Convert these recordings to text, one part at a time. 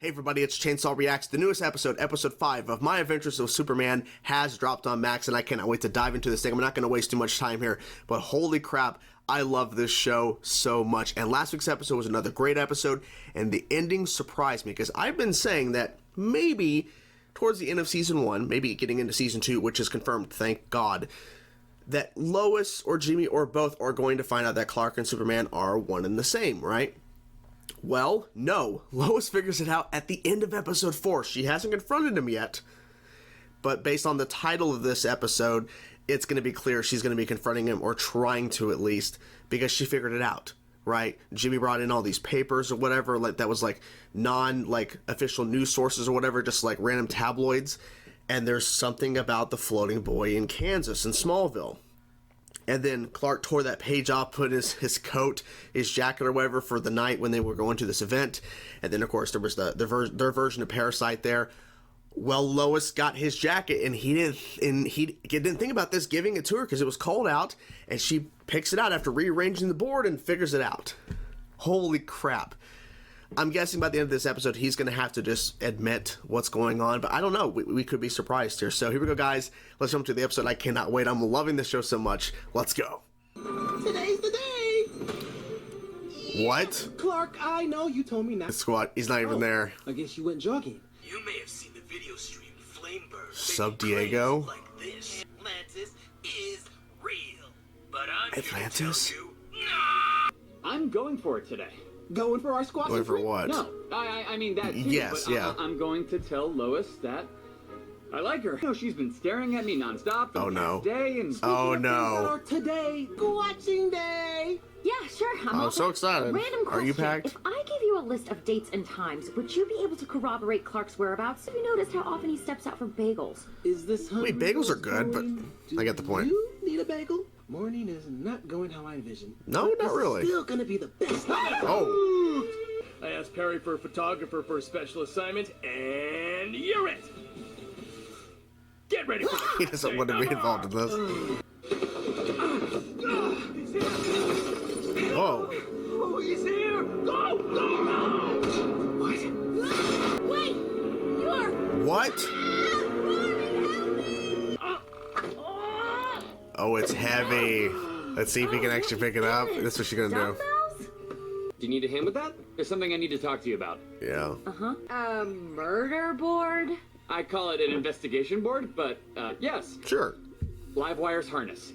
Hey everybody, it's Chainsaw Reacts. The newest episode, episode 5 of My Adventures with Superman has dropped on Max, and I cannot wait to dive into this thing. I'm not going to waste too much time here, but holy crap, I love this show so much. And last week's episode was another great episode, and the ending surprised me, because I've been saying that maybe towards the end of Season 1, maybe getting into Season 2, which is confirmed, thank God, that Lois or Jimmy or both are going to find out that Clark and Superman are one and the same, right? Well, no. Lois figures it out at the end of episode 4. She hasn't confronted him yet, but based on the title of this episode, it's going to be clear she's going to be confronting him, or trying to at least, because she figured it out, right? Jimmy brought in all these papers or whatever, like that was like official news sources or whatever, just like random tabloids, and there's something about the floating boy in Kansas, in Smallville. And then Clark tore that page off, put his coat, his jacket or whatever for the night when they were going to this event. And then, of course, there was their version of Parasite there. Well, Lois got his jacket, and he didn't think about this, giving it to her because it was cold out. And she picks it out after rearranging the board and figures it out. Holy crap. I'm guessing by the end of this episode, he's going to have to just admit what's going on. But I don't know. We could be surprised here. So here we go, guys. Let's jump to the episode. I cannot wait. I'm loving this show so much. Let's go. Today's the day. What? Clark, I know you told me not. Squad. He's not even there. I guess you went jogging. You may have seen the video stream Flamebird. Sub Diego. Like this. Atlantis is real. But I'm Atlantis? here to tell you, no! I'm going for it today. Going for our squad? Going for what? No, I mean that too. Yes, but yeah. I'm going to tell Lois that I like her. You know, she's been staring at me nonstop the past day, and oh no! Today, watching day. Yeah, sure. I'm so excited. Random question. Are you packed? If I give you a list of dates and times, would you be able to corroborate Clark's whereabouts? Have you noticed how often he steps out for bagels? Is this? Wait, bagels are good, but I get the point. You need a bagel? Morning is not going how I envisioned. No, not really. Still gonna be the best. Oh. I asked Perry for a photographer for a special assignment, and you're it! Get ready for He doesn't want to be involved in this. Whoa. Oh, he's here! Go! Go! Go! What? Wait! You're... What? Oh, it's heavy. Let's see if he can actually pick it up. That's what she's gonna do. Dumbbells? do you need a hand with that? There's something I need to talk to you about. Yeah. A murder board? I call it an investigation board, but yes. Sure. Livewire's harness,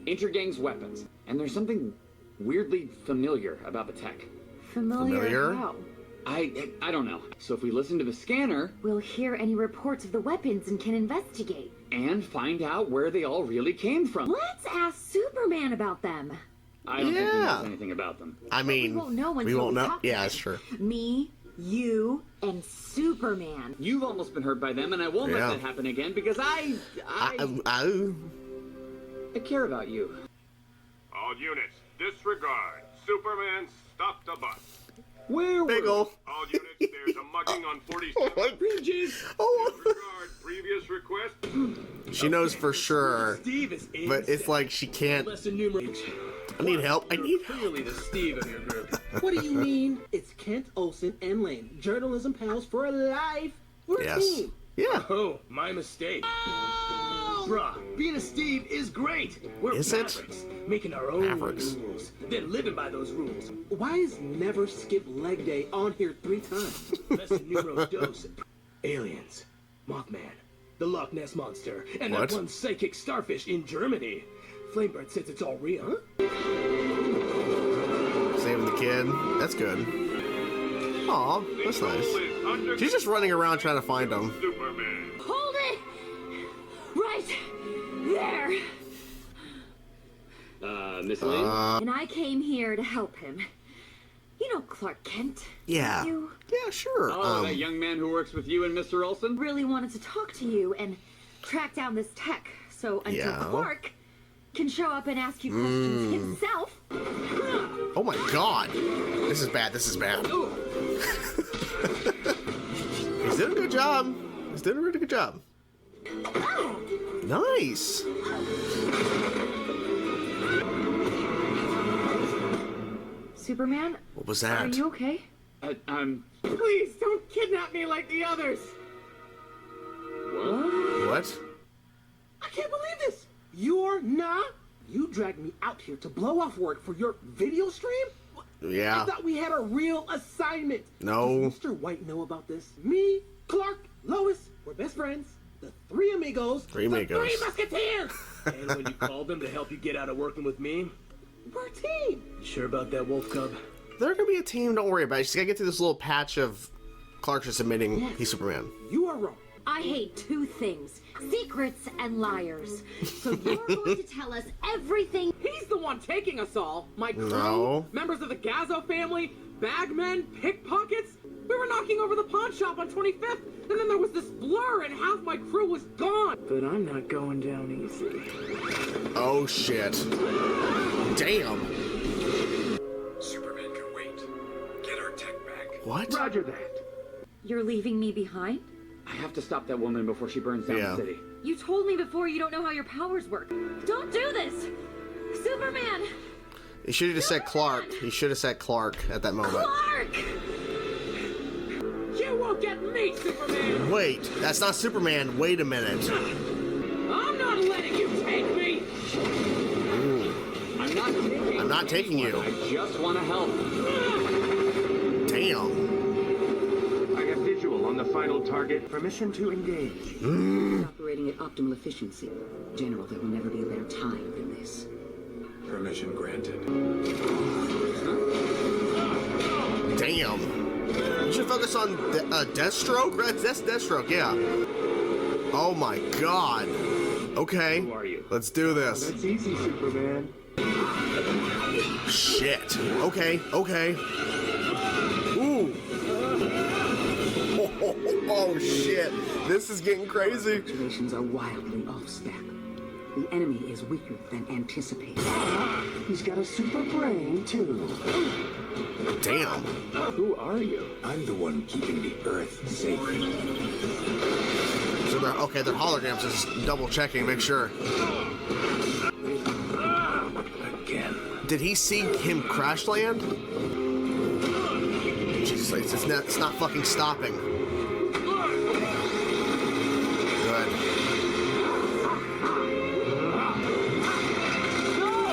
Intergang's weapons, and there's something weirdly familiar about the tech. Familiar? How? I don't know. So if we listen to the scanner, We'll hear any reports of the weapons and can investigate. and find out where they all really came from. Let's ask Superman about them. I don't think he Yeah. knows anything about them. I mean, We won't know we until won't know. talk to Yeah, him. that's true. Me, you, and Superman. You've almost been hurt by them, and I won't Yeah. let that happen again because I care about you. All units, disregard. Superman stopped a bus. Where were Bagel. All units, there's a mugging on 47. Oh, Disregard previous request. she knows for sure, Steve is in. but it's like she can't. Less enumerate. I need help. I need help. Clearly the Steve of your group. What do you mean? It's Kent, Olsen, and Lane. Journalism pals for life. We're a Yes. team. Yeah. Oh, my mistake. Bruh, being a Steve is great. We're Is it? mavericks, making our own Mavericks. rules, then living by those rules. Why is never skip leg day on here 3 times? Less numero dos. Aliens, Mothman, the Loch Ness Monster, and What? that one psychic starfish in Germany. Flamebird says it's all real. Saving the kid. That's good. Aw, that's nice. She's just running around trying to find him. Superman. Hold it! Right there! Miss Lane? And I came here to help him. You know Clark Kent. Yeah. You Yeah, sure. Oh, that young man who works with you and Mr. Olson? really wanted to talk to you and track down this tech. So until Yeah. Clark can show up and ask you questions himself. Oh my god. This is bad. This is bad. He's doing a good job. He's doing a really good job. Nice. Superman, What was are that? you okay? Please don't kidnap me like the others. What? I can't believe this. You dragged me out here to blow off work for your video stream? Yeah. I thought we had a real assignment. No. Does Mr. White know about this? Me, Clark, Lois, we're best friends. The three amigos. Three amigos. The three musketeers. And when you called them to help you get out of working with me, We're a team. you sure about that, Wolf Cub? They're gonna be a team, don't worry about it. You just gotta get through this little patch of Clark just admitting he's Superman. You are wrong. I hate two things: secrets and liars. So you're going to tell us everything. He's the one taking us all. My crew, No. members of the Gazzo family, bagmen, pickpockets. We were knocking over the pawn shop on 25th, and then there was this blur, and half my crew was gone. But I'm not going down easy. Oh shit. Damn. Superman can wait. Get our tech back. What? Roger that. You're leaving me behind? I have to stop that woman before she burns down Yeah. the city. You told me before you don't know how your powers work. Don't do this! Superman! He should have just said Clark. He should have said Clark at that moment. Clark! You won't get me, Superman! Wait, that's not Superman. Wait a minute. I'm not letting you take me! I'm not taking you. I just want to help. Damn. I have visual on the final target. Permission to engage. Operating at optimal efficiency. General, there will never be a better time than this. Permission granted. Damn. You should focus on Deathstroke? Right? That's Deathstroke, yeah. Oh my god. Okay. Who are you? Let's do this. It's easy, Superman. Shit. Okay, okay. Ooh. Oh, shit. This is getting crazy. Calculations are wildly off spec. The enemy is weaker than anticipated. He's got a super brain, too. Damn. Who are you? I'm the one keeping the Earth safe. So they're okay, they're holograms, just double checking, make sure. Again. Did he see him crash land? Jesus, it's not fucking stopping. Good.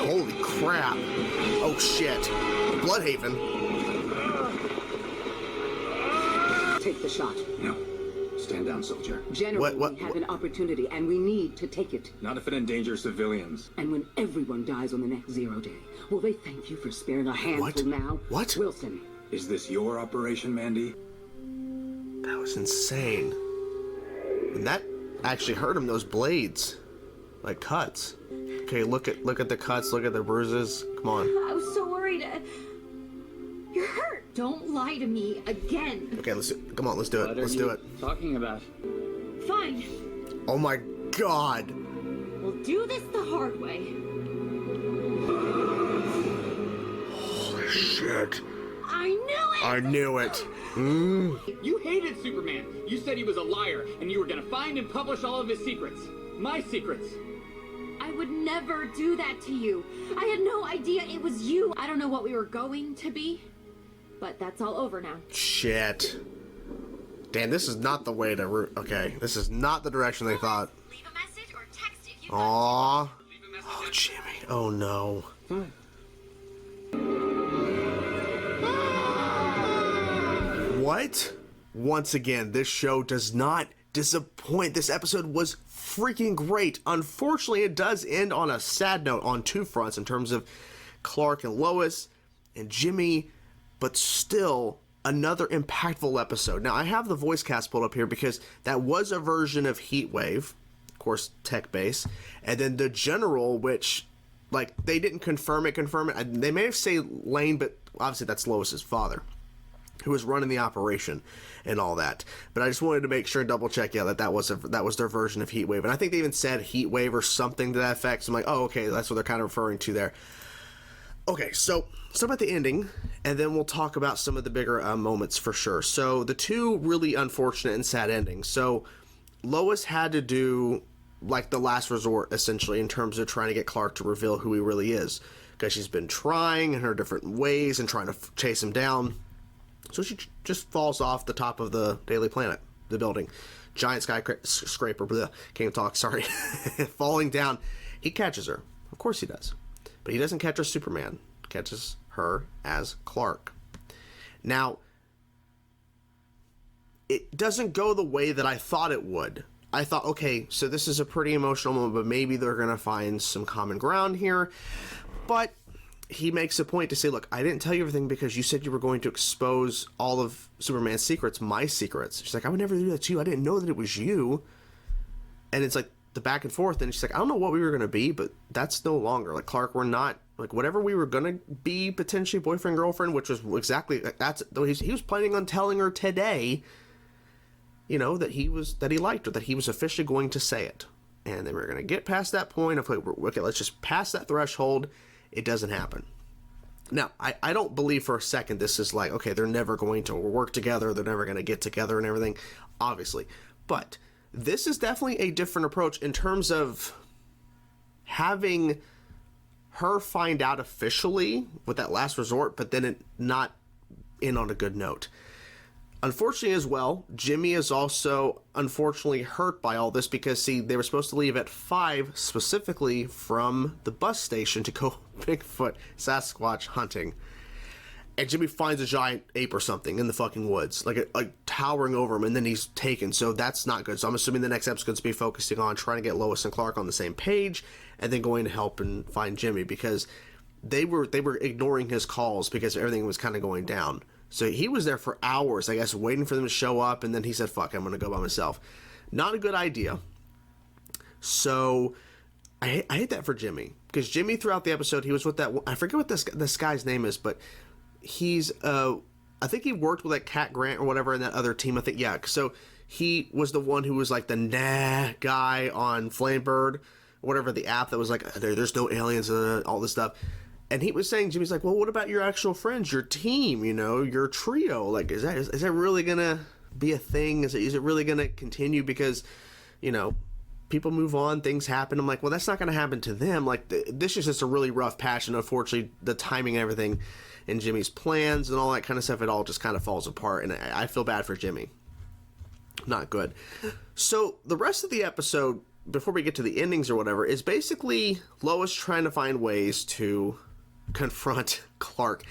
Holy crap. Oh shit. Bloodhaven. Take the shot. No. Stand down, soldier. General, What- we have an opportunity, and we need to take it. Not if it endangers civilians. And when everyone dies on the next 0 day, will they thank you for sparing a handful What? now? What? Wilson. Is this your operation, Mandy? That was insane. And that actually hurt him, those blades. Like cuts. Okay, look at the cuts, look at the bruises. Come on. I was so worried. You're hurt. Don't lie to me again. Okay, come on, let's do it. What Let's are do you it. talking about? Fine. Oh my god. We'll do this the hard way. Holy shit. I knew it! I knew it. You hated Superman. You said he was a liar, and you were gonna find and publish all of his secrets. My secrets. I would never do that to you. I had no idea it was you. I don't know what we were going to be, but that's all over now. Shit. Damn, this is not the way to okay, this is not the direction they thought. Leave a message or text if you Aww. Oh, Jimmy. Oh, no. What? Once again, this show does not disappoint. This episode was freaking great. Unfortunately, it does end on a sad note on two fronts in terms of Clark and Lois and Jimmy, but still another impactful episode. Now, I have the voice cast pulled up here because that was a version of Heatwave, of course, tech base, and then the General, which, like, they didn't confirm it. They may have said Lane, but obviously that's Lois's father, who was running the operation and all that. But I just wanted to make sure and double check, yeah, that was their version of Heatwave. And I think they even said Heatwave or something to that effect. So I'm like, oh, okay, that's what they're kind of referring to there. Okay, so about the ending, and then we'll talk about some of the bigger moments for sure. So the two really unfortunate and sad endings. So Lois had to do like the last resort, essentially, in terms of trying to get Clark to reveal who he really is. Because she's been trying in her different ways and trying to chase him down. So she just falls off the top of the Daily Planet, the building. Giant skyscraper, can't even talk, sorry. Falling down. He catches her. Of course he does. But he doesn't catch her Superman. He catches her as Clark. Now, it doesn't go the way that I thought it would. I thought, okay, so this is a pretty emotional moment, but maybe they're going to find some common ground here. But he makes a point to say, look, I didn't tell you everything because you said you were going to expose all of Superman's secrets, my secrets. She's like, I would never do that to you. I didn't know that it was you. And it's like the back and forth. And she's like, I don't know what we were going to be, but that's no longer. Like, Clark, we're not, like, whatever we were going to be, potentially boyfriend, girlfriend, which was exactly, that's, though he was planning on telling her today, you know, that he liked her, that he was officially going to say it. And then we're going to get past that point of, like, okay, let's just pass that threshold. It doesn't happen. Now, I don't believe for a second this is like, okay, they're never going to work together, they're never going to get together and everything, obviously. But this is definitely a different approach in terms of having her find out officially with that last resort, but then it not end on a good note. Unfortunately as well, Jimmy is also unfortunately hurt by all this because, see, they were supposed to leave at 5 specifically from the bus station to go Bigfoot Sasquatch hunting. And Jimmy finds a giant ape or something in the fucking woods, like towering over him, and then he's taken. So that's not good. So I'm assuming the next episode's going to be focusing on trying to get Lois and Clark on the same page and then going to help and find Jimmy because they were ignoring his calls because everything was kind of going down. So he was there for hours, I guess, waiting for them to show up, and then he said, fuck, I'm going to go by myself. Not a good idea. So I hate that for Jimmy, because Jimmy, throughout the episode, he was with that, I forget what this guy's name is, but he's, I think he worked with, like, Cat Grant or whatever in that other team, I think, yeah. So he was the one who was, like, the guy on Flamebird, whatever, the app that was like, there's no aliens, all this stuff. And he was saying, Jimmy's like, well, what about your actual friends, your team, you know, your trio? Like, is that really going to be a thing? Is it really going to continue? Because, you know, people move on, things happen. I'm like, well, that's not going to happen to them. Like, this is just a really rough patch. And unfortunately, the timing and everything and Jimmy's plans and all that kind of stuff, it all just kind of falls apart. And I feel bad for Jimmy. Not good. So the rest of the episode, before we get to the endings or whatever, is basically Lois trying to find ways to confront Clark.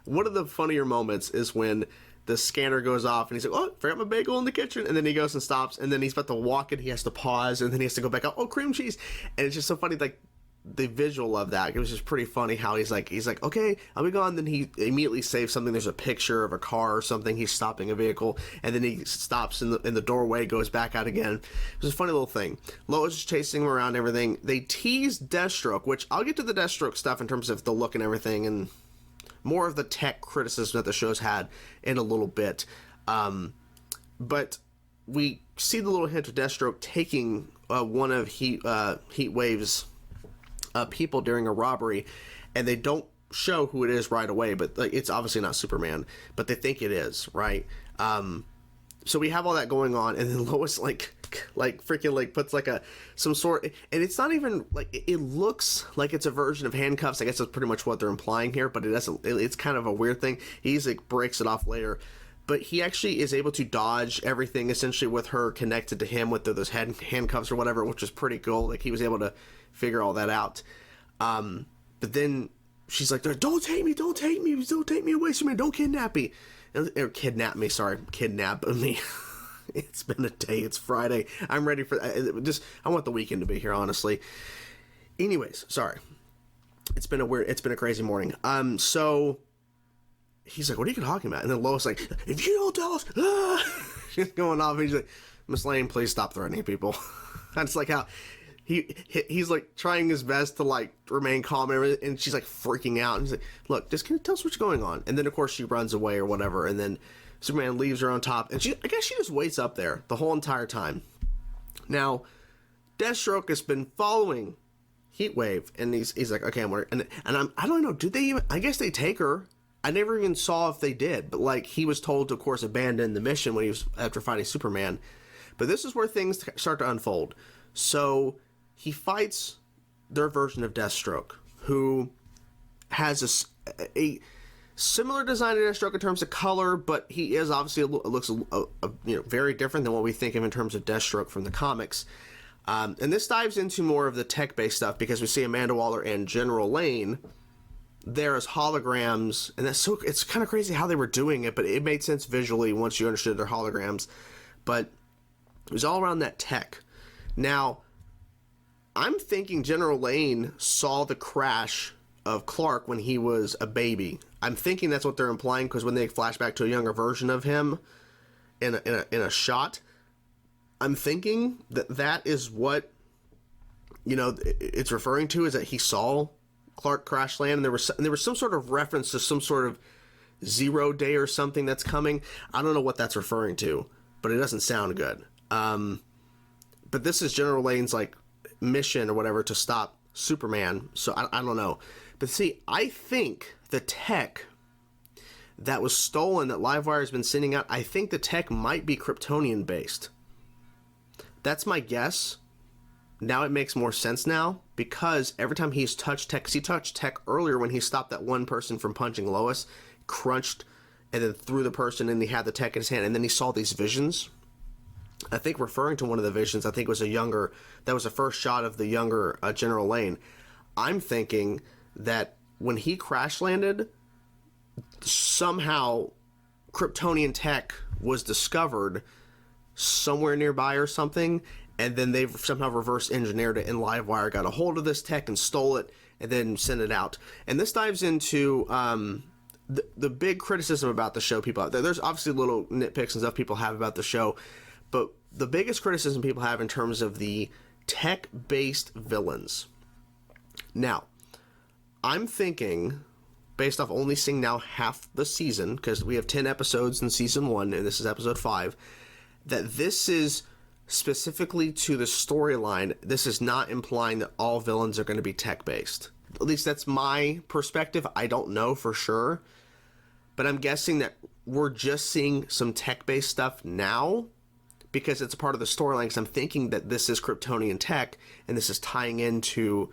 One of the funnier moments is when the scanner goes off and he's like, oh, forgot my bagel in the kitchen, and then he goes and stops, and then he's about to walk and he has to pause, and then he has to go back out, oh, cream cheese. And it's just so funny, like, the visual of that. It was just pretty funny how he's like, okay, I'll be gone. Then he immediately saves something. There's a picture of a car or something. He's stopping a vehicle, and then he stops in the doorway, goes back out again. It was a funny little thing. Lois is chasing him around and everything. They tease Deathstroke, which I'll get to the Deathstroke stuff in terms of the look and everything, and more of the tech criticism that the show's had in a little bit. But we see the little hint of Deathstroke taking one of Heatwave's people during a robbery, and they don't show who it is right away, but like, it's obviously not Superman, but they think it is, right? So we have all that going on, and then Lois like freaking like puts like some sort, and it's not even like, it looks like it's a version of handcuffs. I guess that's pretty much what they're implying here, but it's kind of a weird thing. He's like breaks it off later, but he actually is able to dodge everything essentially with her connected to him with those handcuffs or whatever, which was pretty cool. Like, he was able to figure all that out. But then she's like, don't take me away, Superman, don't kidnap me. Or kidnap me, sorry, kidnap me. It's been a day, it's Friday. I'm ready for that. I want the weekend to be here, honestly. Anyways, sorry. It's been a crazy morning. So he's like, what are you talking about? And then Lois like, if you don't tell us, she's going off. He's like, Miss Lane, please stop threatening people. That's like how he's like trying his best to like remain calm, and she's like freaking out. And he's like, look, just can you tell us what's going on? And then of course she runs away or whatever, and then Superman leaves her on top, and I guess she just waits up there the whole entire time. Now, Deathstroke has been following Heatwave, and he's like, okay, I don't know, did they even, I guess they take her. I never even saw if they did, but like, he was told to, of course, abandon the mission when he was after fighting Superman. But this is where things start to unfold. So he fights their version of Deathstroke, who has similar design to Deathstroke in terms of color, but he is obviously looks very different than what we think of in terms of Deathstroke from the comics. And this dives into more of the tech-based stuff because we see Amanda Waller and General Lane there as holograms, and it's kind of crazy how they were doing it, but it made sense visually once you understood their holograms. But it was all around that tech. Now, I'm thinking General Lane saw the crash of Clark when he was a baby. I'm thinking that's what they're implying, because when they flash back to a younger version of him in a shot, I'm thinking that is what it's referring to, is that he saw Clark crash land, and there was some sort of reference to some sort of 0 day or something that's coming. I don't know what that's referring to, but it doesn't sound good. But this is General Lane's mission or whatever to stop Superman. So I don't know. But see, I think the tech that was stolen that Livewire has been sending out, I think the tech might be Kryptonian based. That's my guess. Now it makes more sense now, because every time he's touched tech, because he touched tech earlier when he stopped that one person from punching Lois, crunched, and then threw the person, and he had the tech in his hand, and then he saw these visions. I think referring to one of the visions, I think was that was the first shot of the younger General Lane. I'm thinking that when he crash landed, somehow Kryptonian tech was discovered somewhere nearby or something, and then they've somehow reverse engineered it, and Livewire got a hold of this tech and stole it and then sent it out. And this dives into the big criticism about the show people out there. There's obviously little nitpicks and stuff people have about the show, but the biggest criticism people have in terms of the tech-based villains. Now, I'm thinking, based off only seeing now half the season, because we have 10 episodes in season 1, and this is episode 5, that this is specifically to the storyline. This is not implying that all villains are going to be tech-based. At least that's my perspective. I don't know for sure, but I'm guessing that we're just seeing some tech-based stuff now because it's a part of the storyline, because I'm thinking that this is Kryptonian tech, and this is tying into,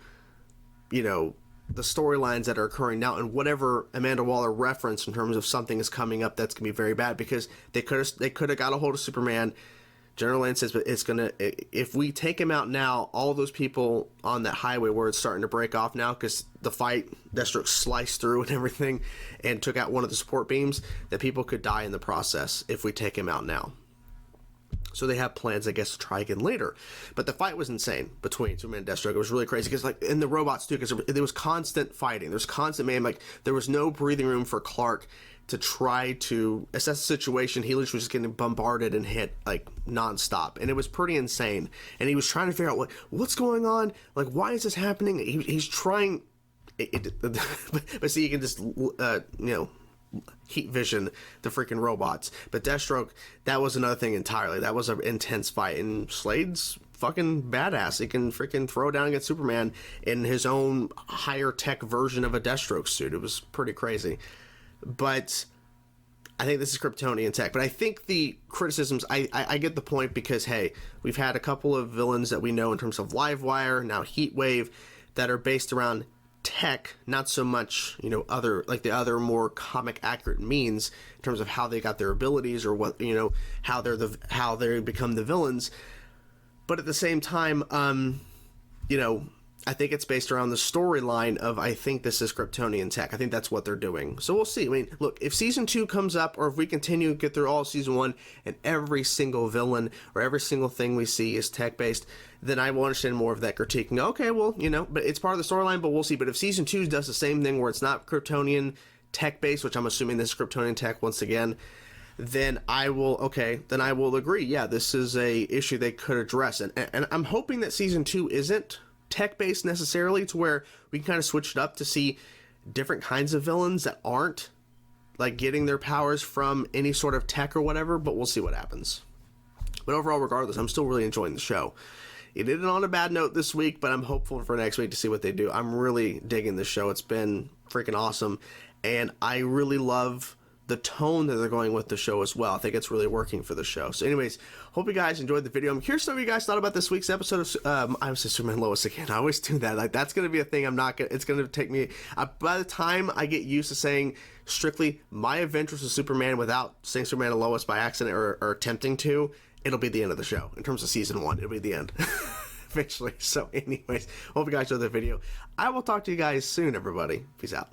the storylines that are occurring now, and whatever Amanda Waller referenced in terms of something is coming up that's going to be very bad, because they could have got a hold of Superman. General Lane says, but if we take him out now, all those people on that highway where it's starting to break off now, because the fight, Deathstroke sliced through and everything and took out one of the support beams, that people could die in the process if we take him out now. So they have plans, I guess, to try again later. But the fight was insane between Superman and Deathstroke. It was really crazy, because in the robots too, because there was constant fighting. There's constant there was no breathing room for Clark to try to assess the situation. He was just getting bombarded and hit nonstop, and it was pretty insane. And he was trying to figure out what's going on, why is this happening? He's trying, but see, you can just heat vision the freaking robots. But Deathstroke, that was another thing entirely. That was an intense fight, and Slade's fucking badass. He can freaking throw down against Superman in his own higher tech version of a Deathstroke suit. It was pretty crazy. But I think this is Kryptonian tech. But I think the criticisms, I get the point, because, hey, we've had a couple of villains that we know in terms of Livewire, now Heatwave, that are based around tech, not so much, other, the other more comic accurate means in terms of how they got their abilities, or what, how they become the villains. But at the same time, I think it's based around the storyline of, I think this is Kryptonian tech. I think that's what they're doing. So we'll see. I mean, look, if season 2 comes up, or if we continue to get through all season 1 and every single villain or every single thing we see is tech-based, then I will understand more of that critiquing. Okay, well, but it's part of the storyline, but we'll see. But if season 2 does the same thing where it's not Kryptonian tech-based, which I'm assuming this is Kryptonian tech once again, then I will agree. Yeah, this is a issue they could address. And I'm hoping that season 2 isn't tech-based necessarily, to where we can kind of switch it up to see different kinds of villains that aren't getting their powers from any sort of tech or whatever, but we'll see what happens. But overall, regardless, I'm still really enjoying the show. It ended on a bad note this week, but I'm hopeful for next week to see what they do. I'm really digging the show. It's been freaking awesome, and I really love the tone that they're going with the show as well. I think it's really working for the show. So anyways, hope you guys enjoyed the video. I'm curious to know what you guys thought about this week's episode of I was Superman Lois again. I always do that. Like, that's going to be a thing. It's going to take me, by the time I get used to saying strictly My Adventures with Superman without saying Superman and Lois by accident or attempting to, it'll be the end of the show. In terms of season 1, it'll be the end. Eventually. So anyways, hope you guys enjoyed the video. I will talk to you guys soon, everybody. Peace out.